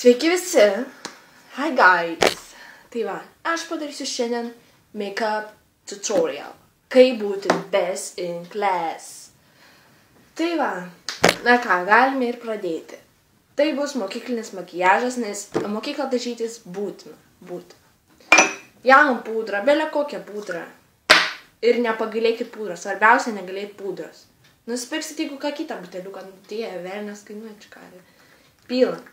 Sveiki visi. Hi guys. Tai va, aš padarysiu šiandien make-up tutorial. Kaip būti best in class. Tai va, na ką, galime ir pradėti. Tai bus mokyklinis makiažas, nes mokyklą dažytis būtina. Jauną pudrą, belė kokią pudrą. Ir nepagailėkit pudros, svarbiausia negalėt pudros. Nusipirksit, jeigu ką kitą buteliuką, tie velnės kainuoja čkarį. Pylam.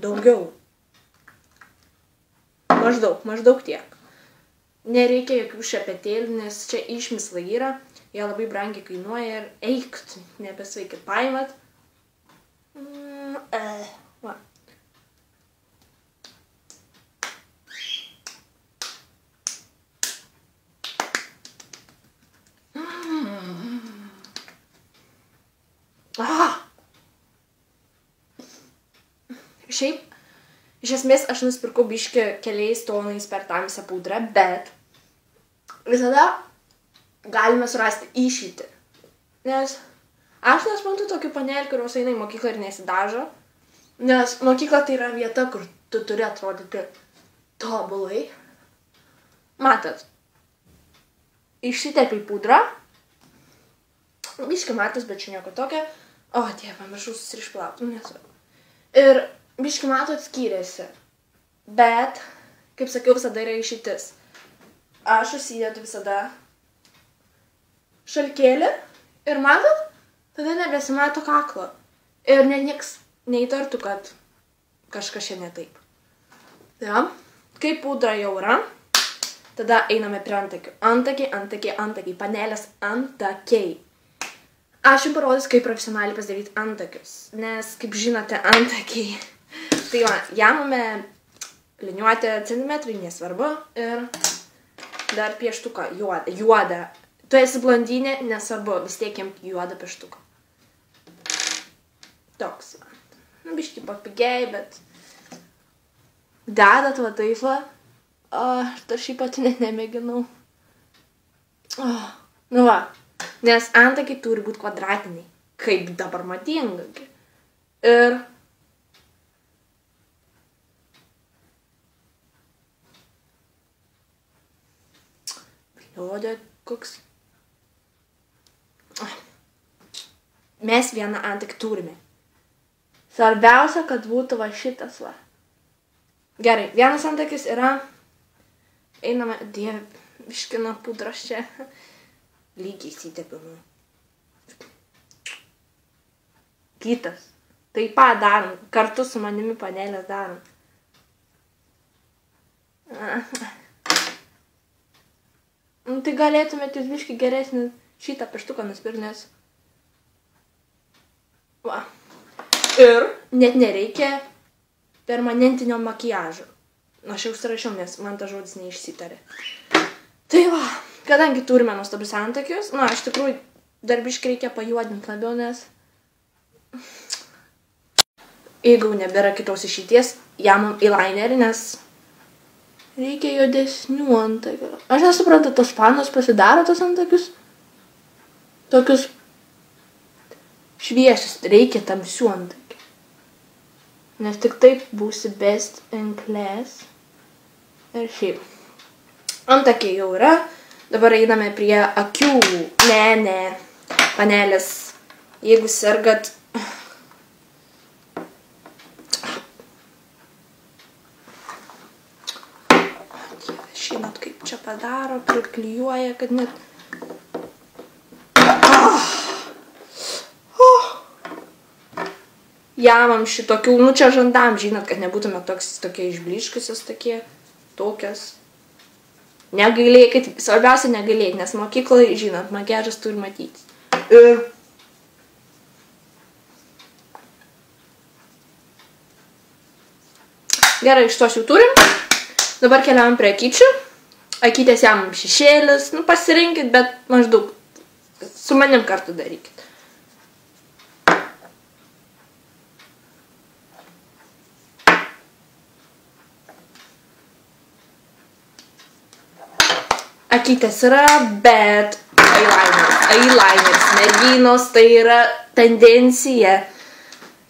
Daugiau. Maždaug tiek. Nereikia jokių šepetėlių, nes čia išmislai yra. Jie labai brangiai kainuoja ir eikt, nebesvaikit, paimat. Va. Šiaip, iš esmės aš nusipirkau biškį keliais tonais per tą visą pudrą, bet visada galime surasti išeitį. Nes aš nesuprantu tokių panelių, kurios eina į mokyklą ir nesidažo. Nes mokykla tai yra vieta, kur tu turi atrodyti tobulai. Matot, išsitepi pudrą. Biškį matos, bet čia nieko tokio. O, dieve, pamiršau susirišplauti. Ir biškį matot skiriasi. Bet, kaip sakiau, visada yra išeitis. Aš užsidedu visada šalkėlį ir matot, tada nebesimato kaklo. Ir nieks neįtartų, kad kažkas čia ne taip. Ja. Kai pudra jau yra, tada einame prie antakių. Antakiai, panelės antakiai. Aš jums parodysiu, kaip profesionaliai pasidaryti antakius, nes, kaip žinote, antakiai. Tai va, jamame liniuotę centimetrai, nesvarbu, ir dar pieštuką juodą. Tu esi blondinė, nesvarbu, vis tiek jam juodą pieštuką. Toks va. Nu, biškį papigiai, bet dedat va taip va. Aš dar šį pati net nemėginau. Nu va. Nes antakiai turi būti kvadratiniai, kaip dabar madinga. Ir Liodė, koks. Mes vieną antakį turime. Svarbiausia, kad būtų va šitas va. Gerai, vienas antakis yra. Einame, dieve, biškina pudras čia. Lygiai įsitepiu. Kitas. Taip pat darom. Kartu su manimi panelės darom. Tai galėtumėte jūs biškį geresnį šitą pieštuką nusipirkti, nes. Va. Ir net nereikia permanentinio makiažo. Aš jau užsirašiau, nes man tas žodis neišsitarė. Tai va. Kadangi turime nuostabius antakius, iš tikrųjų dar biškį reikia pajuodinti labiau, nes jeigu nebėra kitos išeities, jamam eyelinerį, nes reikia juodesnių antakių. Aš nesuprantu, tos panos pasidaro tos antakius, tokius šviesius, reikia tamsių antakių. Nes tik taip būsi best in class. Ir šiaip. Antakiai jau yra. Dabar einame prie akių. Ne. Panelės. Jeigu sergat. Žinot, kaip čia padaro. Priklijuoja, kad net. Jamam šitokių. Nu čia žandam, žinot, kad nebūtume tokie išbliškusios, tokias. Negailėkit, svarbiausia negailėkit, nes mokykloje, žinot, makiažas turi matyti. Ir gerai, iš tos jau turim. Dabar keliavam prie akyčių. Akytės jam šešėlis, pasirinkit, bet maždaug su manim kartu darykit. Akytės yra, bet eyelineris. eyelineris. Merginos, tai yra tendencija.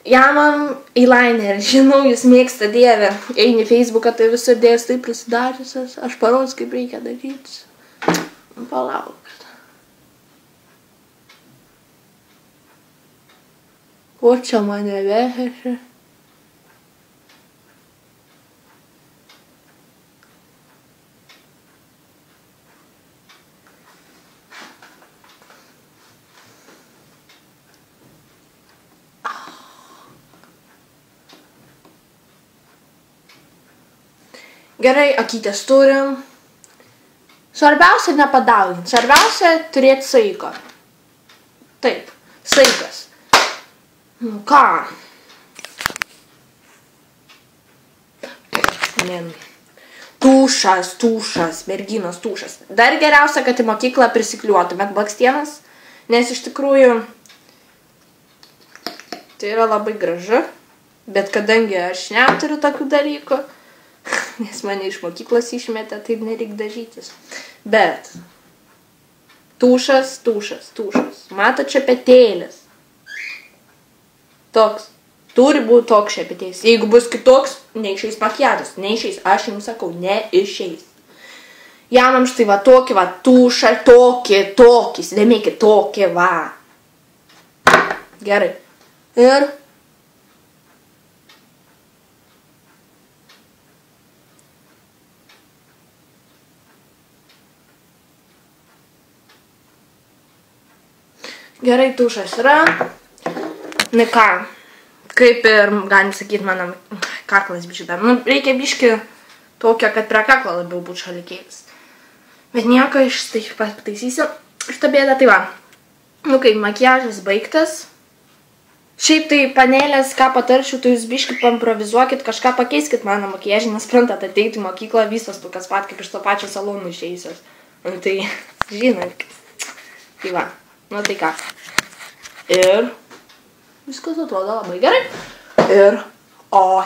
Jamam eyelineris, žinau, jūs mėgsta dievę. Eini Facebooką, tai visur dėjus taip prisidariusios. Aš parodys, kaip reikia daryti. Palauk. O čia mane vežė. Gerai, akytės turim. Svarbiausia nepadauginti. Svarbiausia turėti saiko. Taip, saikas. Nu ką? Tūšas, merginos tūšas. Dar geriausia, kad į mokyklą prisikliuotumėt blakstienas, nes iš tikrųjų tai yra labai gražu, bet kadangi aš neturiu tokių dalykų, nes mane iš mokyklos išmetė, taip nereik dažytis. Bet tūšas. Matot šepetėlis. Toks. Turi būti toks šepetėlis. Jeigu bus kitoks, neišeis makiažas. Neišeis. Aš jums sakau, neišeis. Jamam štai va tokį va tūšą, tokį. Slemėkit tokį va. Gerai. Ir gerai, tūšas yra. Na ką, kaip ir, galim sakyti, mano kaklas biški dar. Nu, reikia biški tokio, kad prie kaklo labiau būtų šalikėlis. Bet nieko, aš tai pataisysiu. Šitą bėdą, tai va. Nu, kaip makiažas baigtas. Šiaip tai panelės, ką patarčiau, tai jūs biški paimprovizuokit, kažką pakeiskit mano makiažį, nes sprantat, ateiti į mokyklą visos tokias pat, kaip iš to pačio salonų išėjusios. Nu, tai, žinot. Tai va. Nu, tai ką. Ir viskas atrodo labai gerai. Ir, o,